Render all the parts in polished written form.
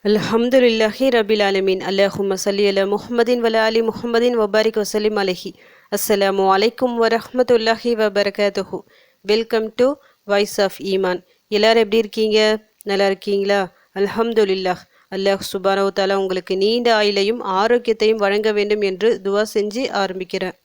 அல்ஹம்துலில்லாஹி ரபில் ஆலமீன். அல்லஹும்ம ஸல்லி அலா முஹம்மதின் வல அலி முஹம்மதின் வபாரிக் வசல்லிம் அலைஹி. அஸ்ஸலாமு அலைக்கும் வரஹ்மத்துல்லாஹி வபரகாத்துஹு. வெல்கம் டு வாய்ஸ் ஆஃப் ஈமான். எல்லாரும் எப்படி இருக்கீங்க? நல்லா இருக்கீங்களா? அல்ஹம்துலில்லாஹ். அல்லாஹ் சுப்ஹானஹு வ தஆலா உங்களுக்கு நீண்ட ஆயுளையும் ஆரோக்கியத்தையும் வழங்க வேண்டும் என்று துவா செஞ்சு ஆரம்பிக்கிறேன்.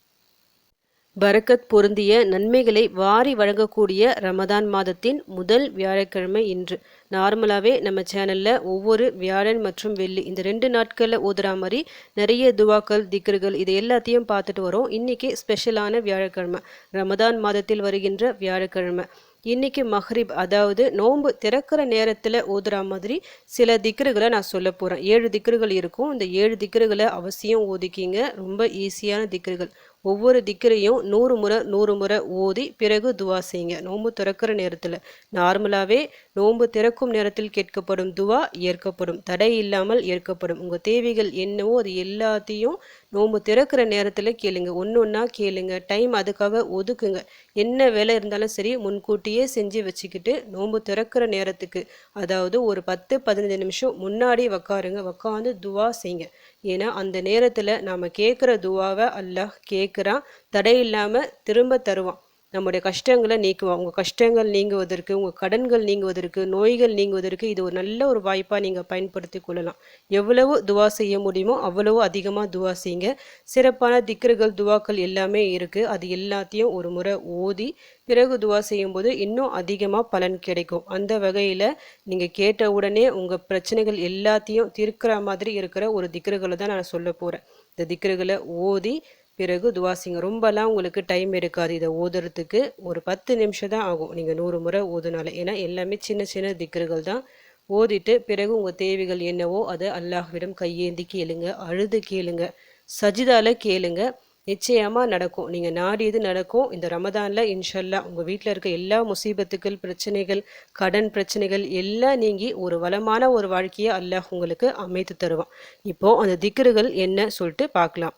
பரக்கத் பொருந்திய நன்மைகளை வாரி வழங்கக்கூடிய ரமதான் மாதத்தின் முதல் வியாழக்கிழமை இன்று. நார்மலாகவே நம்ம சேனலில் ஒவ்வொரு வியாழன் மற்றும் வெள்ளி இந்த 2 நாட்களில் ஓதுற மாதிரி நிறைய துவாக்கள் திக்ருகள் இது எல்லாத்தையும் பார்த்துட்டு வரோம். இன்றைக்கி ஸ்பெஷலான வியாழக்கிழமை, ரமதான் மாதத்தில் வருகின்ற வியாழக்கிழமை. இன்னைக்கு மஹ்ரிப், அதாவது நோன்பு திறக்கிற நேரத்தில் ஓதுற மாதிரி சில திக்ருகளை நான் சொல்ல போகிறேன். 7 திக்ருகள் இருக்கும். இந்த 7 திக்ருகளை அவசியம் ஓதிக்கிங்க. ரொம்ப ஈஸியான திக்ருகள். ஒவ்வொரு திக்கரையும் 100 முறை ஓதி பிறகு துவா செய்யுங்க. நோன்பு திறக்கிற நேரத்தில் நார்மலாகவே நோன்பு திறக்கும் நேரத்தில் கேட்கப்படும் துவா ஏற்கப்படும், தடை இல்லாமல் ஏற்கப்படும். உங்கள் தேவைகள் என்னவோ அது எல்லாத்தையும் நோன்பு திறக்கிற நேரத்தில் கேளுங்க. ஒன்றா கேளுங்க. டைம் அதுக்காக ஒதுக்குங்க. என்ன வேலை இருந்தாலும் சரி முன்கூட்டியே செஞ்சு வச்சுக்கிட்டு நோன்பு திறக்கிற நேரத்துக்கு, அதாவது ஒரு 10-15 நிமிஷம் முன்னாடி உக்காந்து துவா செய்யுங்க. ஏன்னா அந்த நேரத்தில் நாம் கேட்குற துவாவை அல்லாஹ் கேட்குறான், தடை இல்லாமல் திரும்ப தருவான். நம்முடைய கஷ்டங்களை நீக்குவான். உங்கள் கஷ்டங்கள் நீங்குவதற்கு, உங்கள் கடன்கள் நீங்குவதற்கு, நோய்கள் நீங்குவதற்கு இது ஒரு நல்ல ஒரு வாய்ப்பாக நீங்கள் பயன்படுத்தி கொள்ளலாம். எவ்வளவு துவா செய்ய முடியுமோ அவ்வளவு அதிகமாக துவா செய்யுங்க. சிறப்பான திக்ருகள் துவாக்கள் எல்லாமே இருக்குது. அது எல்லாத்தையும் ஒரு முறை ஓதி பிறகு துவா செய்யும்போது இன்னும் அதிகமாக பலன் கிடைக்கும். அந்த வகையில் நீங்கள் கேட்ட உடனே உங்கள் பிரச்சனைகள் எல்லாத்தையும் தீர்க்கிற மாதிரி இருக்கிற ஒரு திக்ருகளை தான் நான் சொல்ல போகிறேன். இந்த திக்ருகளை ஓதி பிறகு துவா செய்யுங்க. ரொம்பலாம் உங்களுக்கு டைம் இருக்காது. இதை ஓதுறதுக்கு ஒரு 10 நிமிஷம் தான் ஆகும், நீங்கள் 100 முறை ஓதுனால. ஏன்னா எல்லாமே சின்ன சின்ன திக்ருகள் தான். ஓதிட்டு பிறகு உங்கள் தேவைகள் என்னவோ அதை அல்லாஹ்விடம் கையேந்தி கேளுங்க, அழுது கேளுங்க, சஜிதால கேளுங்க. நிச்சயமாக நடக்கும். நீங்கள் நாடியது நடக்கும். இந்த ரமதானில் இன்ஷல்லா உங்கள் வீட்டில் இருக்க எல்லா முசீபத்துக்கள், பிரச்சனைகள், கடன் பிரச்சனைகள் எல்லாம் நீங்கி ஒரு வளமான ஒரு வாழ்க்கையை அல்லாஹ் உங்களுக்கு அமைத்து தருவான். இப்போது அந்த திக்ருகள் என்ன சொல்லிட்டு பார்க்கலாம்.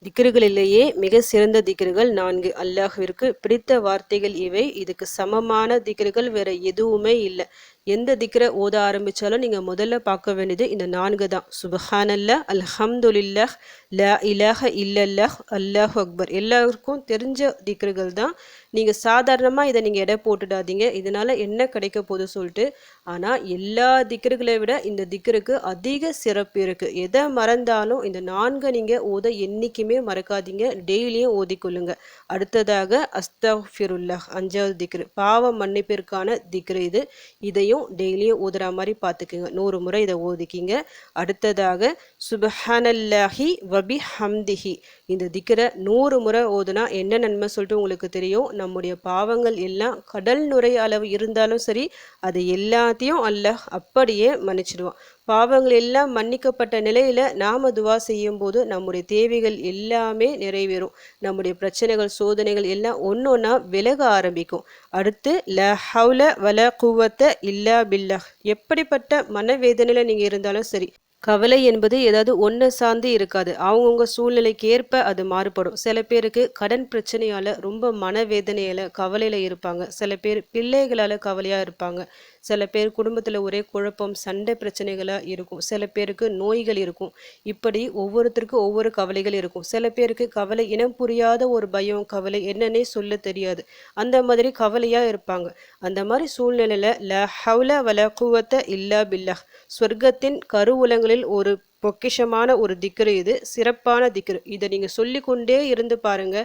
திக்ருகளிலேயே மிக சிறந்த திக்ருகள் 4. அல்லாஹ்விற்கு பிடித்த வார்த்தைகள் இவை. இதுக்கு சமமான திக்ருகள் வேற எதுவுமே இல்லை. எந்த திக்ரை ஓத ஆரம்பித்தாலும் நீங்கள் முதல்ல பார்க்க வேண்டியது இந்த 4 தான். சுப்ஹானல்லாஹ், அல்ஹம்துலில்லாஹ், லா இலாஹ இல்லல்லாஹ், அல்லாஹு அக்பர். எல்லாருக்கும் தெரிஞ்ச திக்ருகள் தான். நீங்கள் சாதாரணமாக இதை நீங்கள் எடை போட்டுடாதீங்க, இதனால் என்ன கிடைக்க போகுது சொல்லிட்டு. ஆனால் எல்லா திக்ருகளை விட இந்த திக்ருக்கு அதிக சிறப்பு இருக்குது. எதை மறந்தாலும் இந்த 4 நீங்கள் ஓத என்றைக்குமே மறக்காதீங்க. டெய்லியும் ஓதிக்கொள்ளுங்க. அடுத்ததாக அஸ்தக்ஃபிருல்லாஹ், 5வது திக்ரு, பாவ மன்னிப்பிற்கான திக்ரு இது. இதையும் டெய்லியும் ஓதுற மாதிரி பார்த்துக்குங்க. 100 முறை இதை ஓதிக்கிங்க. அடுத்ததாக சுப்ஹானல்லாஹி வபி ஹம்திஹி, இந்த திக்ரை 100 முறை ஓதுனா என்ன நன்மை சொல்லிட்டு உங்களுக்கு தெரியும். நம்முடைய பாவங்கள் எல்லாம் கடல் நுரை அளவு இருந்தாலும் சரி அது எல்லாத்தையும் அல்லாஹ் அப்படியே மன்னிச்சிடுவான். பாவங்கள் எல்லாம் மன்னிக்கப்பட்ட நிலையில் நாம் துவா செய்யும் போது நம்முடைய தேவைகள் எல்லாமே நிறைவேறும். நம்முடைய பிரச்சனைகள், சோதனைகள் எல்லாம் ஒன்றா விலக ஆரம்பிக்கும். அடுத்து ல ஹவுல வல குவத்த இல்லா பில்லாஹ். எப்படிப்பட்ட மனவேதனையில் நீங்கள் இருந்தாலும் சரி, கவலை என்பது ஏதாவது ஒன்று சார்ந்து இருக்காது. அவங்கவுங்க சூழ்நிலைக்கு ஏற்ப அது மாறுபடும். சில பேருக்கு கடன் பிரச்சனையால் ரொம்ப மனவேதனையில் கவலையில் இருப்பாங்க. சில பேர் பிள்ளைகளால் கவலையாக இருப்பாங்க. சில பேர் குடும்பத்தில் ஒரே குழப்பம், சண்டை பிரச்சனைகளாக இருக்கும். சில பேருக்கு நோய்கள் இருக்கும். இப்படி ஒவ்வொருத்தருக்கும் ஒவ்வொரு கவலைகள் இருக்கும். சில பேருக்கு கவலை இனம் புரியாத ஒரு பயம், கவலை என்னன்னே சொல்ல தெரியாது. அந்த மாதிரி கவலையாக இருப்பாங்க. அந்த மாதிரி சூழ்நிலையில் ல ஹவுல வல குவத்த இல்லா பில்லாஹ், சொர்க்கத்தின் கருவூலங்களில் ஒரு பொக்கிஷமான ஒரு திக்ரு இது. சிறப்பான திக்ரு. இதை நீங்கள் சொல்லிக்கொண்டே இருந்து பாருங்க.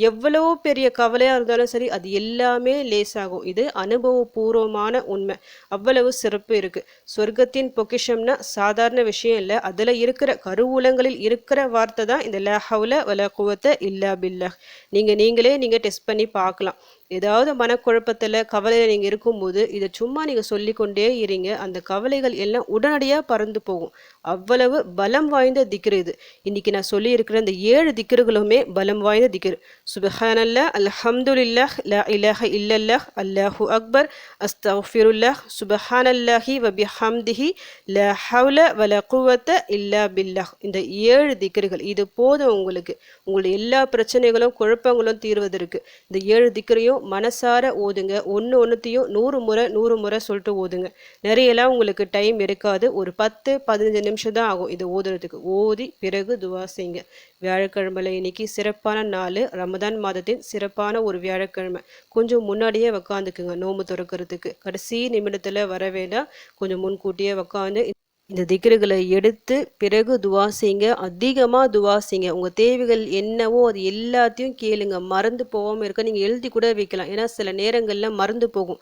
எவ்வளோ பெரிய கவலையாக இருந்தாலும் சரி அது எல்லாமே லேசாகும். இது அனுபவபூர்வமான உண்மை. அவ்வளவு சிறப்பு இருக்குது. சொர்க்கத்தின் பொக்கிஷம்னா சாதாரண விஷயம் இல்லை. அதில் இருக்கிற கருவூலங்களில் இருக்கிற வார்த்தை தான் இந்த லா ஹவுல வலா குவத்த இல்லா பில்லாஹ். நீங்களே டெஸ்ட் பண்ணி பார்க்கலாம். ஏதாவது மனக்குழப்பத்தில், கவலையில் நீங்கள் இருக்கும்போது இதை சும்மா நீங்கள் சொல்லிக்கொண்டே இருங்க. அந்த கவலைகள் எல்லாம் உடனடியாக பறந்து போகும். அவ்வளவு பலம் வாய்ந்த திக்ரு இது. இன்னைக்கு நான் சொல்லியிருக்கிற இந்த 7 திக்ருகளுமே பலம் வாய்ந்த திக்ரு. சுப்ஹானல்லாஹ், அல்ஹம்துலில்லாஹ், லா இலாஹ இல்லல்லாஹ், அல்லாஹு அக்பர், அஸ்தக்ஃபிருல்லாஹ், சுப்ஹானல்லாஹி வ பிஹம்திஹி, லா ஹவ்ல வலா குவத்த இல்லா பில்லாஹ். இந்த 7 திக்ருகள் இது போதும் உங்களுக்கு. உங்களுடைய எல்லா பிரச்சனைகளும் குழப்பங்களும் தீர்வதற்கு இந்த 7 திக்ரையும் மனசார ஓதுங்க. ஒன்றுத்தையும் 100 முறை சொல்லிட்டு ஓதுங்க. நிறையலாம் உங்களுக்கு டைம் இருக்காது. ஒரு 10-15 நிமிஷம் தான் ஆகும் இது ஓதுறதுக்கு. ஓதி பிறகு துவா செய்யுங்க. வியாழக்கிழமையில இன்னைக்கு சிறப்பான நாள், ரமதான் மாதத்தின் சிறப்பான ஒரு வியாழக்கிழமை. கொஞ்சம் முன்னாடியே உக்காந்துக்குங்க நோம்பு திறக்கிறதுக்கு. கடைசி நிமிடத்தில் வர வேண்டாம். கொஞ்சம் முன்கூட்டியே உக்காந்து இந்த திக்ருகளை எடுத்து பிறகு துவா செய்யுங்க. அதிகமாக துவா செய்யுங்க. உங்கள் தேவைகள் என்னவோ அது எல்லாத்தையும் கேளுங்க. மறந்து போகாமல் இருக்க நீங்கள் எழுதி கூட வைக்கலாம். ஏன்னா சில நேரங்களில் மறந்து போகும்.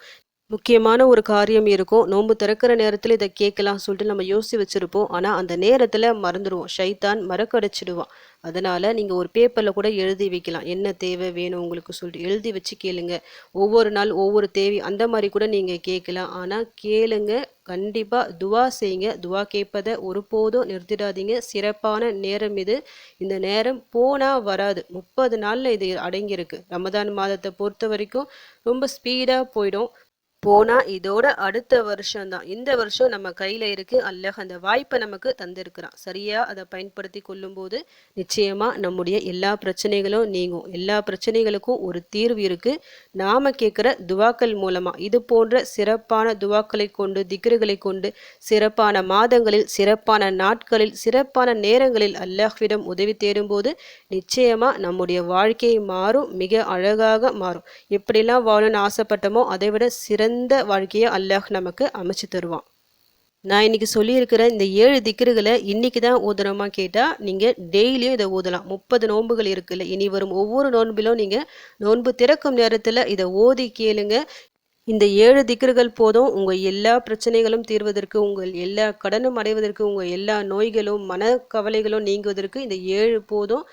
முக்கியமான ஒரு காரியம் இருக்கும். நோன்பு திறக்கிற நேரத்தில் இதை கேட்கலாம் சொல்லிட்டு நம்ம யோசிச்சு வச்சுருப்போம். ஆனால் அந்த நேரத்தில் மறந்துடுவோம். ஷைத்தான் மறக்கடிச்சிடுவான். அதனால் நீங்கள் ஒரு பேப்பரில் கூட எழுதி வைக்கலாம். என்ன தேவை வேணும் உங்களுக்கு சொல்லிட்டு எழுதி வச்சு கேளுங்க. ஒவ்வொரு நாள் ஒவ்வொரு தேவை அந்த மாதிரி கூட நீங்கள் கேட்கலாம். ஆனால் கேளுங்க. கண்டிப்பாக துவா செய்யுங்க. துவா கேட்பதை ஒருபோதும் நிறுத்திடாதீங்க. சிறப்பான நேரம் இது. இந்த நேரம் போனால் வராது. 30 நாளில் இது அடங்கியிருக்கு. ரமதான் மாதத்தை பொறுத்த வரைக்கும் ரொம்ப ஸ்பீடாக போயிடும். போனால் இதோட அடுத்த வருஷம்தான். இந்த வருஷம் நம்ம கையில் இருக்குது. அல்லாஹ் அந்த வாய்ப்பை நமக்கு தந்திருக்கிறான். சரியாக அதை பயன்படுத்தி கொள்ளும்போது நிச்சயமாக நம்முடைய எல்லா பிரச்சனைகளும் நீங்கும். எல்லா பிரச்சனைகளுக்கும் ஒரு தீர்வு இருக்குது. நாம் கேட்குற துவாக்கள் மூலமாக இது போன்ற சிறப்பான துவாக்களை கொண்டு, திக்ருகளை கொண்டு, சிறப்பான மாதங்களில், சிறப்பான நாட்களில், சிறப்பான நேரங்களில் அல்லாஹ்விடம் உதவி தேடும்போது நிச்சயமாக நம்முடைய வாழ்க்கை மாறும். மிக அழகாக மாறும். எப்படிலாம் வாழணும்னு ஆசைப்பட்டோமோ அதை விட சிறந்த வாழ்க்கையை அல்லாஹ் நமக்கு அமைச்சு தருவான். நான் இன்னைக்கு சொல்லியிருக்கிற இந்த 7 திக்ருகளை இன்னைக்கு தான் ஓதணுமா கேட்டால் நீங்கள் டெய்லியும் இதை ஓதலாம். 30 நோன்புகள் இருக்குல்ல, இனி வரும் ஒவ்வொரு நோன்பிலும் நீங்கள் நோன்பு திறக்கும் நேரத்தில் இதை ஓதி கேளுங்க. இந்த 7 திக்ருகள் போதும் உங்கள் எல்லா பிரச்சனைகளும் தீர்வதற்கு, உங்கள் எல்லா கடனும் அடைவதற்கு, உங்கள் எல்லா நோய்களும் மனக்கவலைகளும் நீங்குவதற்கு இந்த 7 போதும்.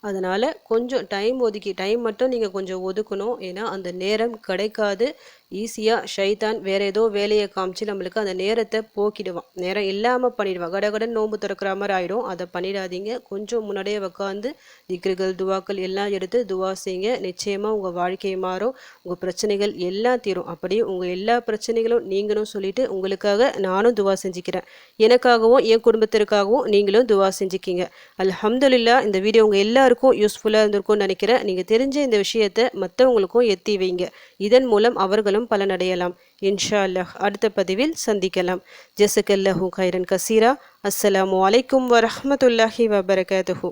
அதனால் கொஞ்சம் டைம் மட்டும் நீங்கள் கொஞ்சம் ஒதுக்கணும். ஏன்னா அந்த நேரம் கிடைக்காது. ஈஸியாக ஷைத்தான் வேறு ஏதோ வேலையை காமிச்சு நம்மளுக்கு அந்த நேரத்தை போக்கிடுவான். நேரம் இல்லாமல் பண்ணிடுவான். கடகடன் நோன்பு திறக்கிற மாதிரி ஆகிடும். அதை பண்ணிடாதீங்க. கொஞ்சம் முன்னாடியே உட்காந்து திக்ருகள் துவாக்கள் எல்லாம் எடுத்து துவா செய்யுங்க. நிச்சயமாக உங்கள் வாழ்க்கை மாறும். உங்கள் பிரச்சனைகள் எல்லாம் தீரும். அப்படியே உங்கள் எல்லா பிரச்சனைகளும் நீங்களும் சொல்லிட்டு உங்களுக்காக நானும் துவா செஞ்சுக்கிறேன். எனக்காகவும் என் குடும்பத்திற்காகவும் நீங்களும் துவா செஞ்சுக்கிங்க. அல்ஹம்துலில்லாஹ். இந்த வீடியோ உங்கள் எல்லாருக்கும் யூஸ்ஃபுல்லாக இருந்திருக்கும்னு நினைக்கிறேன். நீங்கள் தெரிஞ்ச இந்த விஷயத்தை மற்றவங்களுக்கும் எத்தி வைங்க. இதன் மூலம் அவர்களும் பலனடையலாம். இன்ஷா அல்லாஹ். அடுத்த பதிவில் சந்திக்கலாம். ஜஸக்கல்லாஹு கைரன் கசீரா. அஸ்ஸலாமு அலைக்கும் வரஹ்மத்துல்லாஹி வபரகாத்துஹு.